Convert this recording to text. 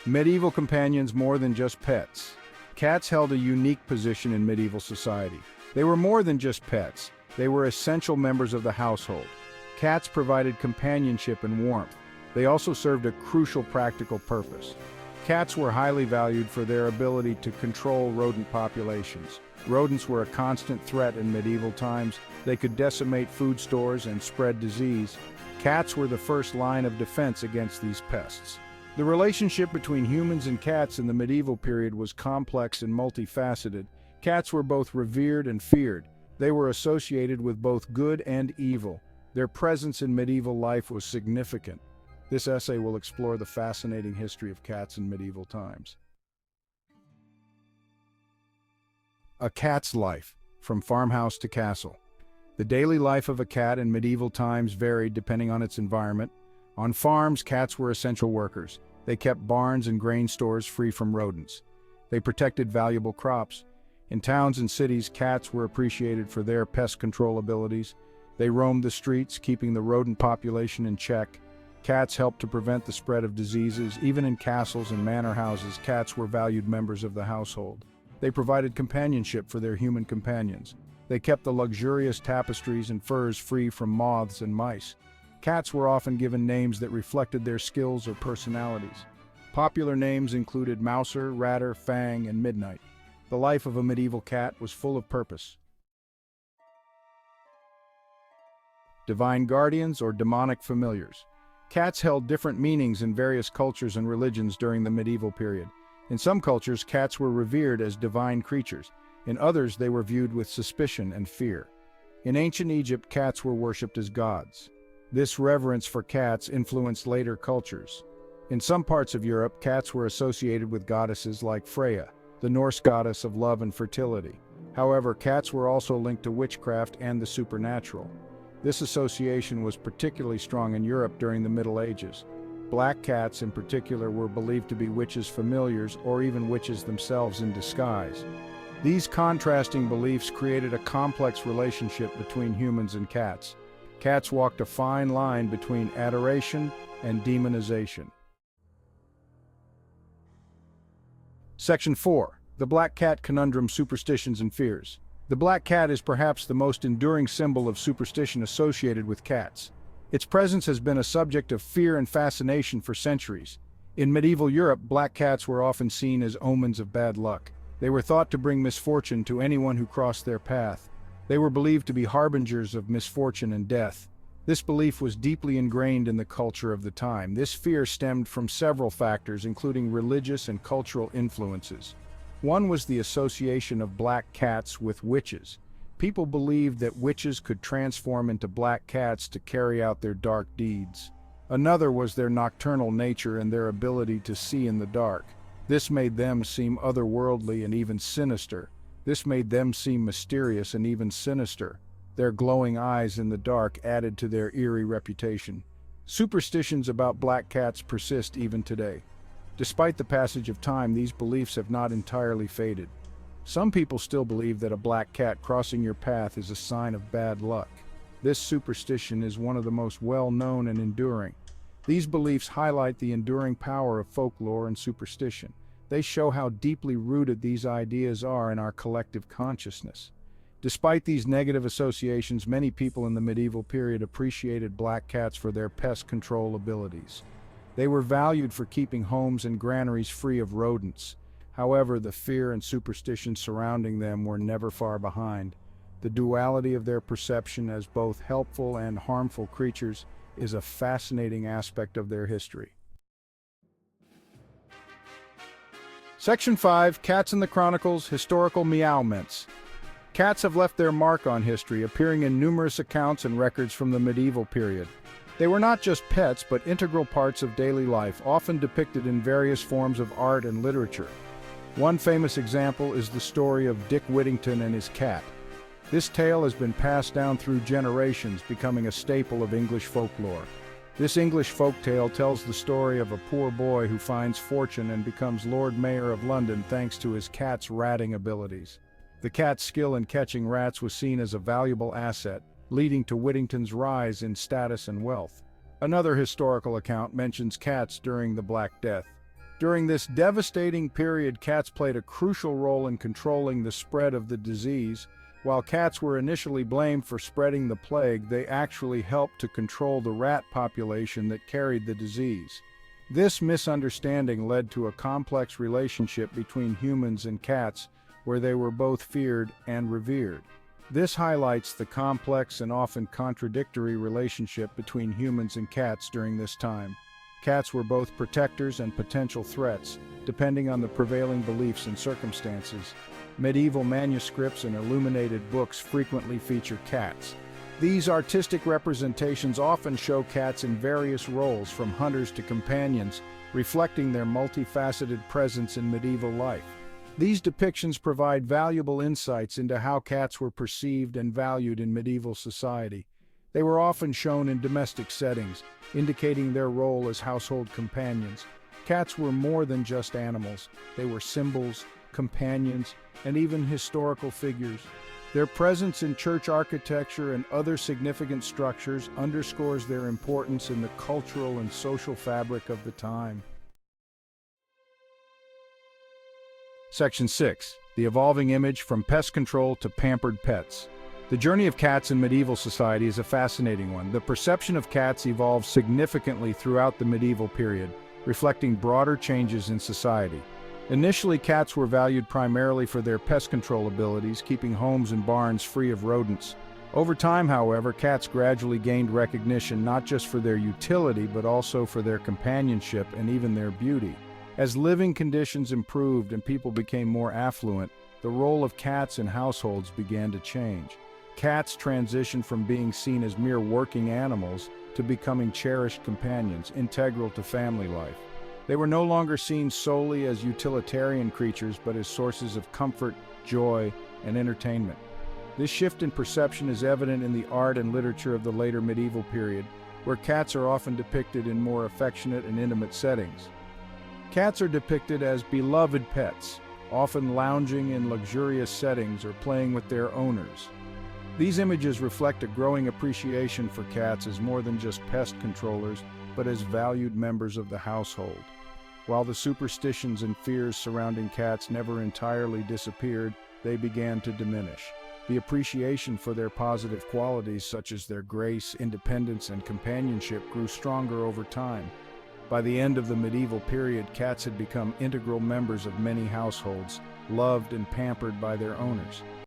Medieval companions more than just pets. Cats held a unique position in medieval society. They were more than just pets. They were essential members of the household. Cats provided companionship and warmth. They also served a crucial practical purpose. Cats were highly valued for their ability to control rodent populations. Rodents were a constant threat in medieval times. They could decimate food stores and spread disease. Cats were the first line of defense against these pests. The relationship between humans and cats in the medieval period was complex and multifaceted. Cats were both revered and feared. They were associated with both good and evil. Their presence in medieval life was significant. This essay will explore the fascinating history of cats in medieval times. A cat's life, from farmhouse to castle. The daily life of a cat in medieval times varied depending on its environment. On farms, cats were essential workers. They kept barns and grain stores free from rodents. They protected valuable crops. In towns and cities, cats were appreciated for their pest control abilities. They roamed the streets, keeping the rodent population in check. Cats helped to prevent the spread of diseases. Even in castles and manor houses, cats were valued members of the household. They provided companionship for their human companions. They kept the luxurious tapestries and furs free from moths and mice. Cats were often given names that reflected their skills or personalities. Popular names included Mouser, Ratter, Fang, and Midnight. The life of a medieval cat was full of purpose. Divine guardians or demonic familiars. Cats held different meanings in various cultures and religions during the medieval period. In some cultures, cats were revered as divine creatures. In others, they were viewed with suspicion and fear. In ancient Egypt, cats were worshipped as gods. This reverence for cats influenced later cultures. In some parts of Europe, cats were associated with goddesses like Freya, the Norse goddess of love and fertility. However, cats were also linked to witchcraft and the supernatural. This association was particularly strong in Europe during the Middle Ages. Black cats in particular were believed to be witches' familiars or even witches themselves in disguise. These contrasting beliefs created a complex relationship between humans and cats. Cats walked a fine line between adoration and demonization. Section 4. The Black Cat Conundrum: Superstitions and Fears. The black cat is perhaps the most enduring symbol of superstition associated with cats. Its presence has been a subject of fear and fascination for centuries. In medieval Europe, black cats were often seen as omens of bad luck. They were thought to bring misfortune to anyone who crossed their path. They were believed to be harbingers of misfortune and death. This belief was deeply ingrained in the culture of the time. This fear stemmed from several factors, including religious and cultural influences. One was the association of black cats with witches. People believed that witches could transform into black cats to carry out their dark deeds. Another was their nocturnal nature and their ability to see in the dark. This made them seem otherworldly and even sinister. This made them seem mysterious and even sinister. Their glowing eyes in the dark added to their eerie reputation. Superstitions about black cats persist even today. Despite the passage of time, these beliefs have not entirely faded. Some people still believe that a black cat crossing your path is a sign of bad luck. This superstition is one of the most well-known and enduring. These beliefs highlight the enduring power of folklore and superstition. They show how deeply rooted these ideas are in our collective consciousness. Despite these negative associations, many people in the medieval period appreciated black cats for their pest control abilities. They were valued for keeping homes and granaries free of rodents. However, the fear and superstition surrounding them were never far behind. The duality of their perception as both helpful and harmful creatures is a fascinating aspect of their history. Section 5. Cats in the Chronicles: Historical Meowments. Cats have left their mark on history, appearing in numerous accounts and records from the medieval period. They were not just pets, but integral parts of daily life, often depicted in various forms of art and literature. One famous example is the story of Dick Whittington and his cat. This tale has been passed down through generations, becoming a staple of English folklore. This English folktale tells the story of a poor boy who finds fortune and becomes Lord Mayor of London thanks to his cat's ratting abilities. The cat's skill in catching rats was seen as a valuable asset, leading to Whittington's rise in status and wealth. Another historical account mentions cats during the Black Death. During this devastating period, cats played a crucial role in controlling the spread of the disease. While cats were initially blamed for spreading the plague, they actually helped to control the rat population that carried the disease. This misunderstanding led to a complex relationship between humans and cats, where they were both feared and revered. This highlights the complex and often contradictory relationship between humans and cats during this time. Cats were both protectors and potential threats, depending on the prevailing beliefs and circumstances. Medieval manuscripts and illuminated books frequently feature cats. These artistic representations often show cats in various roles, from hunters to companions, reflecting their multifaceted presence in medieval life. These depictions provide valuable insights into how cats were perceived and valued in medieval society. They were often shown in domestic settings, indicating their role as household companions. Cats were more than just animals. They were symbols, companions, and even historical figures. Their presence in church architecture and other significant structures underscores their importance in the cultural and social fabric of the time. Section 6. The evolving image from pest control to pampered pets. The journey of cats in medieval society is a fascinating one. The perception of cats evolved significantly throughout the medieval period, reflecting broader changes in society. Initially, cats were valued primarily for their pest control abilities, keeping homes and barns free of rodents. Over time, however, cats gradually gained recognition not just for their utility, but also for their companionship and even their beauty. As living conditions improved and people became more affluent, the role of cats in households began to change. Cats transitioned from being seen as mere working animals to becoming cherished companions, integral to family life. They were no longer seen solely as utilitarian creatures, but as sources of comfort, joy, and entertainment. This shift in perception is evident in the art and literature of the later medieval period, where cats are often depicted in more affectionate and intimate settings. Cats are depicted as beloved pets, often lounging in luxurious settings or playing with their owners. These images reflect a growing appreciation for cats as more than just pest controllers, but as valued members of the household. While the superstitions and fears surrounding cats never entirely disappeared, they began to diminish. The appreciation for their positive qualities, such as their grace, independence, and companionship, grew stronger over time. By the end of the medieval period, cats had become integral members of many households, loved and pampered by their owners.